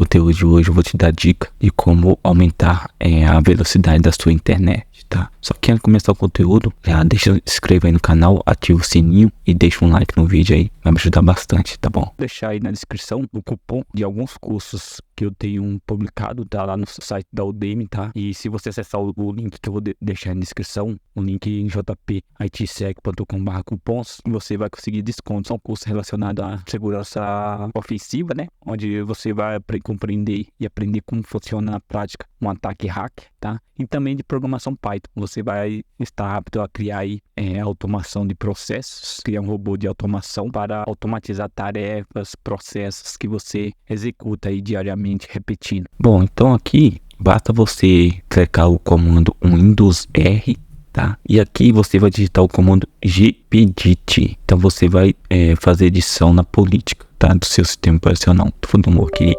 conteúdo de hoje eu vou te dar dica de como aumentar a velocidade da sua internet, tá? Só que antes de começar o conteúdo, já deixa se inscrever aí no canal, ativa o sininho e deixa um like no vídeo aí, vai me ajudar bastante, tá bom? Vou deixar aí na descrição o cupom de alguns cursos que eu tenho publicado, tá lá no site da Udemy, tá? E se você acessar o link que eu vou deixar na descrição, o link em jpitsec.com/cupons, você vai conseguir desconto. São cursos relacionados à segurança ofensiva, né? Onde você vai compreender e aprender como funciona na prática um ataque hack, tá? E também de programação Python. Você vai estar apto a criar aí automação de processos, criar um robô de automação para automatizar tarefas, processos que você executa aí diariamente, repetindo. Bom, então aqui basta você clicar o comando Windows R, tá? E aqui você vai digitar o comando gpedit. Então você vai fazer edição na política, tá? Do seu sistema operacional. Tudo aqui.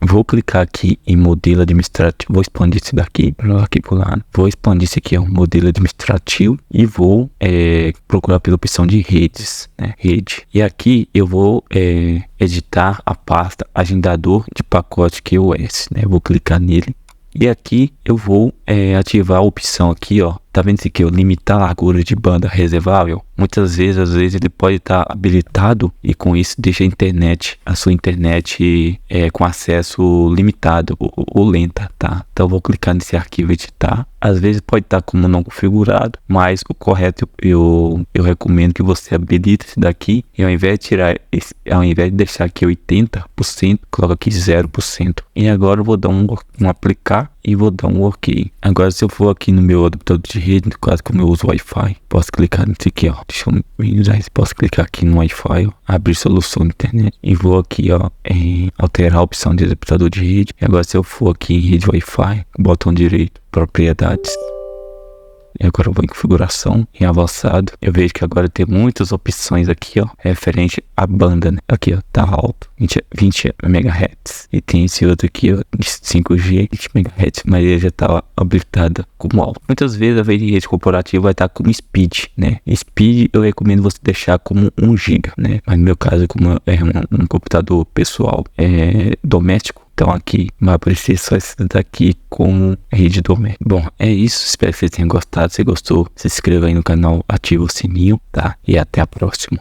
Vou clicar aqui em modelo administrativo, vou expandir esse daqui, aqui pro lado. Vou expandir esse aqui, modelo administrativo, e vou procurar pela opção de redes, né? Rede. E aqui eu vou editar a pasta agendador de pacote QoS, né? Vou clicar nele. E aqui eu vou ativar a opção aqui, ó. Tá vendo isso aqui, ó? Limitar a largura de banda reservável. Muitas vezes, às vezes ele pode estar habilitado e com isso deixa a sua internet com acesso limitado ou lenta, tá? Então eu vou clicar nesse arquivo editar. Às vezes pode estar como não configurado, mas o correto eu recomendo que você habilite esse daqui e ao invés de deixar aqui 80%, coloca aqui 0%. E agora eu vou dar um aplicar e vou dar um OK. Agora se eu for aqui no meu adaptador de rede, no caso como eu uso Wi-Fi, posso clicar nisso aqui, ó. Deixa eu usar isso. Posso clicar aqui no Wi-Fi, ó, abrir solução de internet e vou aqui, ó, alterar a opção de adaptador de rede. E agora se eu for aqui em rede Wi-Fi, botão direito, propriedades. E agora eu vou em configuração, em avançado. Eu vejo que agora tem muitas opções aqui, ó, referente à banda, né? Aqui, ó, tá alto, 20 MHz. E tem esse outro aqui, ó, de 5G, 20 MHz, mas ele já tá habilitado como alto. Muitas vezes a rede corporativa vai estar como speed, né? Speed eu recomendo você deixar como 1 GB, né? Mas no meu caso, como é um computador pessoal, doméstico, então aqui vai aparecer só esse daqui como rede doméstica. Bom, é isso. Espero que vocês tenham gostado. Se gostou, se inscreva aí no canal, ativa o sininho, tá? E até a próxima.